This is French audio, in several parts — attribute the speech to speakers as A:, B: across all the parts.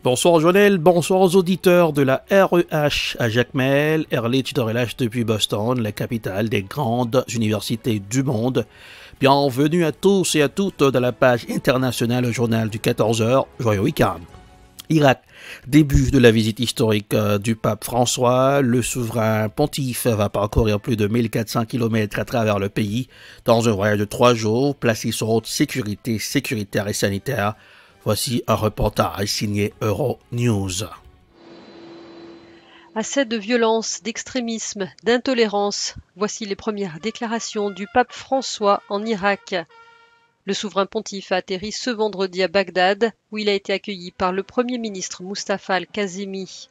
A: Bonsoir Joël, bonsoir aux auditeurs de la REH à Jacmel, RLH depuis Boston, la capitale des grandes universités du monde. Bienvenue à tous et à toutes dans la page internationale au journal du 14h, joyeux week-end. Irak, début de la visite historique du pape François. Le souverain pontife va parcourir plus de 1400 km à travers le pays dans un voyage de 3 jours, placé sur haute sécurité sécuritaire et sanitaire. Voici un reportage signé Euronews.
B: Assez de violence, d'extrémisme, d'intolérance. Voici les premières déclarations du pape François en Irak. Le souverain pontife a atterri ce vendredi à Bagdad, où il a été accueilli par le Premier ministre Mustafa al-Kazemi.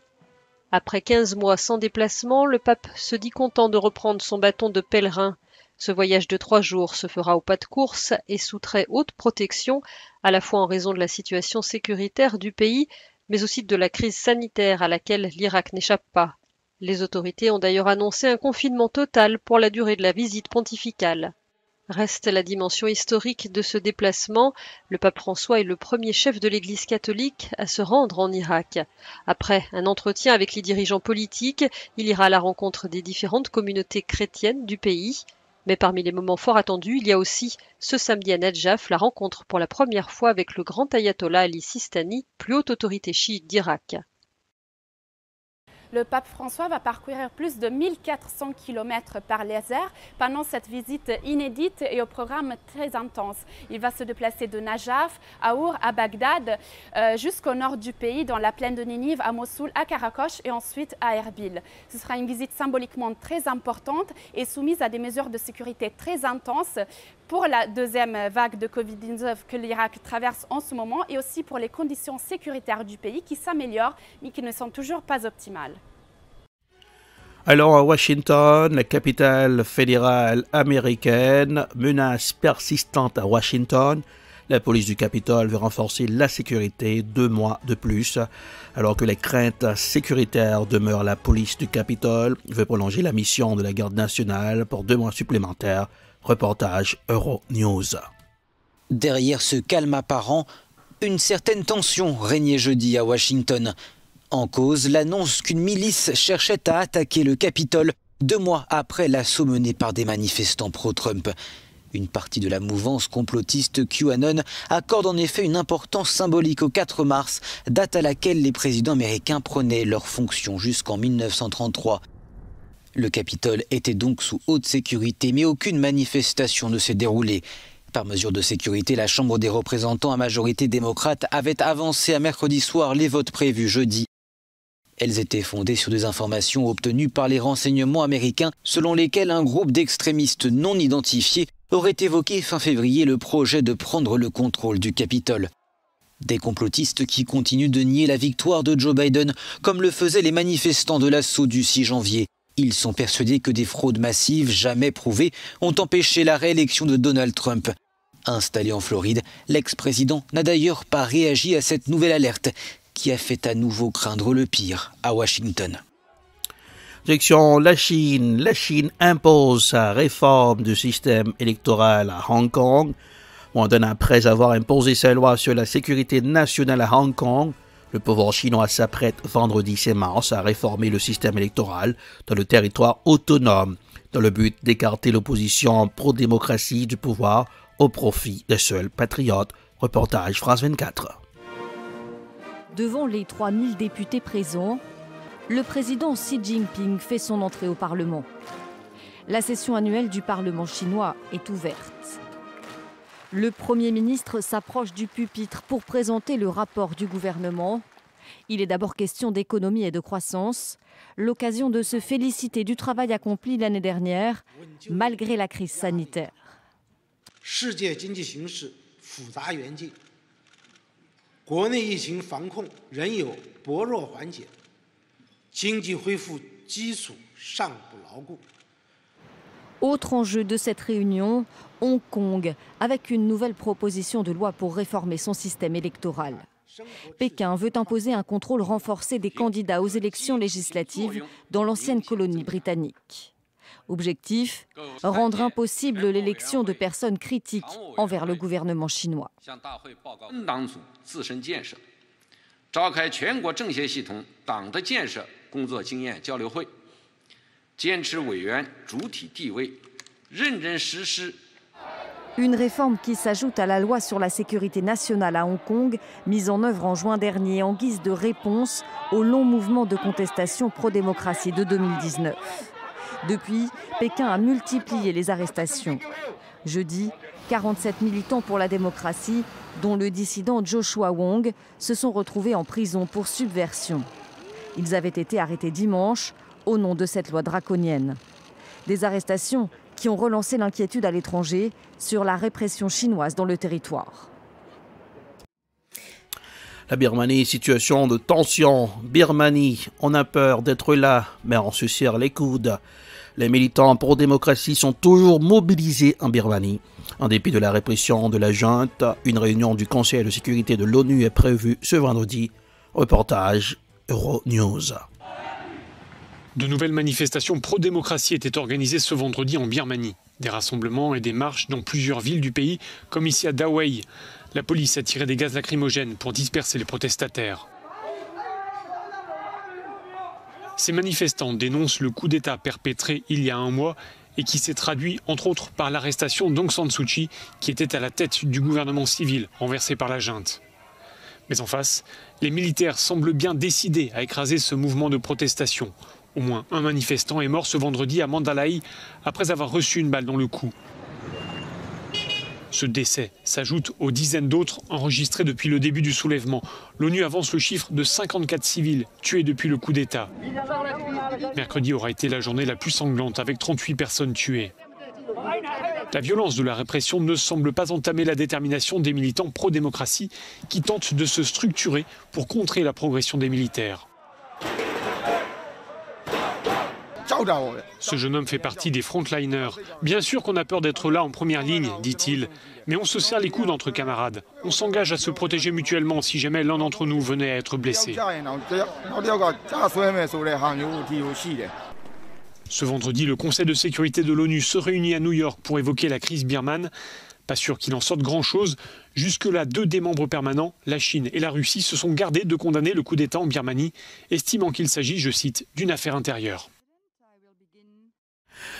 B: Après 15 mois sans déplacement, le pape se dit content de reprendre son bâton de pèlerin. Ce voyage de 3 jours se fera au pas de course et sous très haute protection, à la fois en raison de la situation sécuritaire du pays, mais aussi de la crise sanitaire à laquelle l'Irak n'échappe pas. Les autorités ont d'ailleurs annoncé un confinement total pour la durée de la visite pontificale. Reste la dimension historique de ce déplacement. Le pape François est le premier chef de l'Église catholique à se rendre en Irak. Après un entretien avec les dirigeants politiques, il ira à la rencontre des différentes communautés chrétiennes du pays. Mais parmi les moments fort attendus, il y a aussi ce samedi à Nadjaf, la rencontre pour la première fois avec le grand ayatollah Ali Sistani, plus haute autorité chiite d'Irak.
C: Le pape François va parcourir plus de 1400 km par les airs pendant cette visite inédite et au programme très intense. Il va se déplacer de Najaf à Our, à Bagdad, jusqu'au nord du pays, dans la plaine de Ninive, à Mossoul, à Karakosh et ensuite à Erbil. Ce sera une visite symboliquement très importante et soumise à des mesures de sécurité très intenses pour la deuxième vague de Covid-19 que l'Irak traverse en ce moment et aussi pour les conditions sécuritaires du pays qui s'améliorent mais qui ne sont toujours pas optimales.
A: Alors à Washington, la capitale fédérale américaine, menace persistante à Washington. La police du Capitole veut renforcer la sécurité 2 mois de plus. Alors que les craintes sécuritaires demeurent, la police du Capitole veut prolonger la mission de la garde nationale pour 2 mois supplémentaires. Reportage Euronews.
D: Derrière ce calme apparent, une certaine tension régnait jeudi à Washington. En cause, l'annonce qu'une milice cherchait à attaquer le Capitole 2 mois après l'assaut mené par des manifestants pro-Trump. Une partie de la mouvance complotiste QAnon accorde en effet une importance symbolique au 4 mars, date à laquelle les présidents américains prenaient leurs fonctions jusqu'en 1933. Le Capitole était donc sous haute sécurité, mais aucune manifestation ne s'est déroulée. Par mesure de sécurité, la Chambre des représentants à majorité démocrate avait avancé à mercredi soir les votes prévus jeudi. Elles étaient fondées sur des informations obtenues par les renseignements américains, selon lesquelles un groupe d'extrémistes non identifiés aurait évoqué fin février le projet de prendre le contrôle du Capitole. Des complotistes qui continuent de nier la victoire de Joe Biden, comme le faisaient les manifestants de l'assaut du 6 janvier. Ils sont persuadés que des fraudes massives, jamais prouvées, ont empêché la réélection de Donald Trump. Installé en Floride, l'ex-président n'a d'ailleurs pas réagi à cette nouvelle alerte, qui a fait à nouveau craindre le pire à Washington.
A: Direction la Chine. La Chine impose sa réforme du système électoral à Hong Kong. Après avoir imposé sa loi sur la sécurité nationale à Hong Kong, le pouvoir chinois s'apprête vendredi 6 mars à réformer le système électoral dans le territoire autonome, dans le but d'écarter l'opposition pro-démocratie du pouvoir au profit des seuls patriotes. Reportage France 24.
E: Devant les 3000 députés présents, le président Xi Jinping fait son entrée au Parlement. La session annuelle du Parlement chinois est ouverte. Le Premier ministre s'approche du pupitre pour présenter le rapport du gouvernement. Il est d'abord question d'économie et de croissance, l'occasion de se féliciter du travail accompli l'année dernière, malgré la crise sanitaire. Autre enjeu de cette réunion, Hong Kong, avec une nouvelle proposition de loi pour réformer son système électoral. Pékin veut imposer un contrôle renforcé des candidats aux élections législatives dans l'ancienne colonie britannique. Objectif, rendre impossible l'élection de personnes critiques envers le gouvernement chinois.
F: 召开全国政协系统党的建设工作经验交流会，坚持委员主体地位，认真实施。
E: Une réforme qui s'ajoute à la loi sur la sécurité nationale à Hong Kong, mise en œuvre en juin dernier en guise de réponse au long mouvement de contestation pro-démocratie de 2019. Depuis, Pékin a multiplié les arrestations. Jeudi, 47 militants pour la démocratie, dont le dissident Joshua Wong, se sont retrouvés en prison pour subversion. Ils avaient été arrêtés dimanche au nom de cette loi draconienne. Des arrestations qui ont relancé l'inquiétude à l'étranger sur la répression chinoise dans le territoire.
A: La Birmanie, situation de tension. Birmanie, on a peur d'être là, mais on se serre les coudes. Les militants pro-démocratie sont toujours mobilisés en Birmanie. En dépit de la répression de la junte, une réunion du Conseil de sécurité de l'ONU est prévue ce vendredi. Reportage Euronews.
G: De nouvelles manifestations pro-démocratie étaient organisées ce vendredi en Birmanie. Des rassemblements et des marches dans plusieurs villes du pays, comme ici à Dawei. La police a tiré des gaz lacrymogènes pour disperser les protestataires. Ces manifestants dénoncent le coup d'État perpétré il y a un mois et qui s'est traduit entre autres par l'arrestation d'Aung San Suu Kyi, qui était à la tête du gouvernement civil renversé par la junte. Mais en face, les militaires semblent bien décidés à écraser ce mouvement de protestation. Au moins un manifestant est mort ce vendredi à Mandalay après avoir reçu une balle dans le cou. Ce décès s'ajoute aux dizaines d'autres enregistrés depuis le début du soulèvement. L'ONU avance le chiffre de 54 civils tués depuis le coup d'État. Mercredi aura été la journée la plus sanglante avec 38 personnes tuées. La violence de la répression ne semble pas entamer la détermination des militants pro-démocratie qui tentent de se structurer pour contrer la progression des militaires. Ce jeune homme fait partie des frontliners. Bien sûr qu'on a peur d'être là en première ligne, dit-il. Mais on se serre les coudes entre camarades. On s'engage à se protéger mutuellement si jamais l'un d'entre nous venait à être blessé. Ce vendredi, le Conseil de sécurité de l'ONU se réunit à New York pour évoquer la crise birmane. Pas sûr qu'il en sorte grand-chose. Jusque-là, 2 des membres permanents, la Chine et la Russie, se sont gardés de condamner le coup d'État en Birmanie, estimant qu'il s'agit, je cite, d'une affaire intérieure.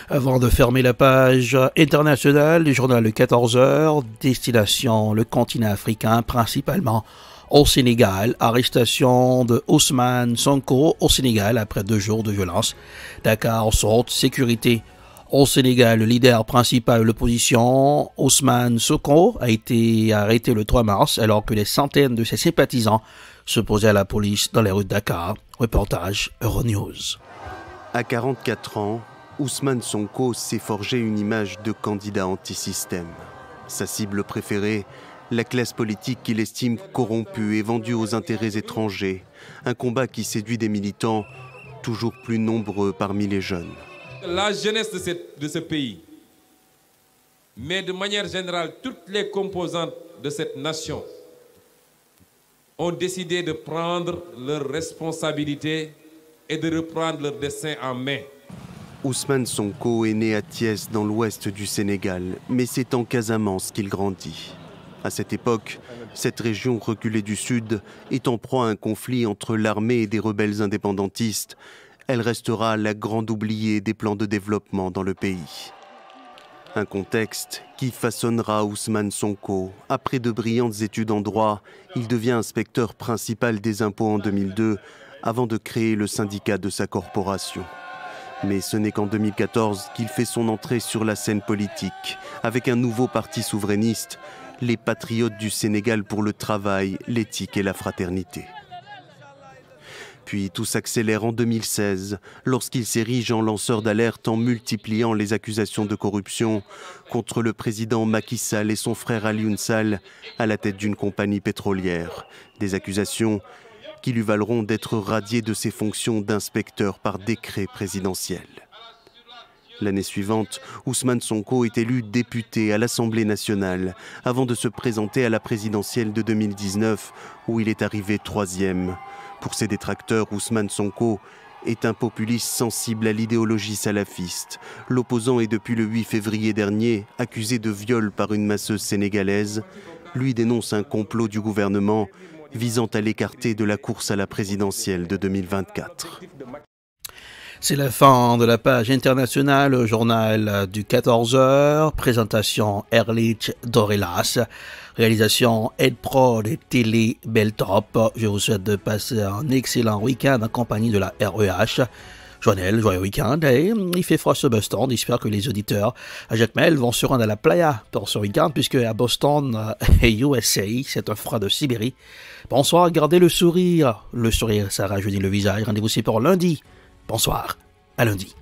A: Avant de fermer la page internationale du journal de 14h, destination le continent africain, principalement au Sénégal. Arrestation de Ousmane Sonko au Sénégal après 2 jours de violence. Dakar sous haute sécurité. Au Sénégal, le leader principal de l'opposition, Ousmane Sonko, a été arrêté le 3 mars alors que des centaines de ses sympathisants s'opposaient à la police dans les rues de Dakar. Reportage Euronews.
H: À 44 ans, Ousmane Sonko s'est forgé une image de candidat anti-système. Sa cible préférée, la classe politique qu'il estime corrompue et vendue aux intérêts étrangers. Un combat qui séduit des militants toujours plus nombreux parmi les jeunes.
I: La jeunesse de ce pays, mais de manière générale, toutes les composantes de cette nation ont décidé de prendre leurs responsabilités et de reprendre leur destin en main.
H: Ousmane Sonko est né à Thiès dans l'ouest du Sénégal, mais c'est en Casamance qu'il grandit. À cette époque, cette région reculée du sud est en proie à un conflit entre l'armée et des rebelles indépendantistes. Elle restera la grande oubliée des plans de développement dans le pays. Un contexte qui façonnera Ousmane Sonko. Après de brillantes études en droit, il devient inspecteur principal des impôts en 2002 avant de créer le syndicat de sa corporation. Mais ce n'est qu'en 2014 qu'il fait son entrée sur la scène politique, avec un nouveau parti souverainiste, les Patriotes du Sénégal pour le travail, l'éthique et la fraternité. Puis tout s'accélère en 2016, lorsqu'il s'érige en lanceur d'alerte en multipliant les accusations de corruption contre le président Macky Sall et son frère Alioune Sall à la tête d'une compagnie pétrolière. Des accusations qui lui valeront d'être radié de ses fonctions d'inspecteur par décret présidentiel. L'année suivante, Ousmane Sonko est élu député à l'Assemblée nationale avant de se présenter à la présidentielle de 2019 où il est arrivé 3e. Pour ses détracteurs, Ousmane Sonko est un populiste sensible à l'idéologie salafiste. L'opposant est depuis le 8 février dernier accusé de viol par une masseuse sénégalaise. Lui dénonce un complot du gouvernement visant à l'écarter de la course à la présidentielle de 2024.
A: C'est la fin de la page internationale au journal du 14h. Présentation Erlich Dorelas. Réalisation Ed Prod et Télé Beltop. Je vous souhaite de passer un excellent week-end en compagnie de la REH. Joannel, joyeux week-end. Et il fait froid sur Boston. J'espère que les auditeurs à Jacmel vont se rendre à la playa pour ce week-end, puisque à Boston et USA, c'est un froid de Sibérie. Bonsoir, gardez le sourire. Le sourire, ça rajeunit le visage. Rendez-vous ici pour lundi. Bonsoir, à lundi.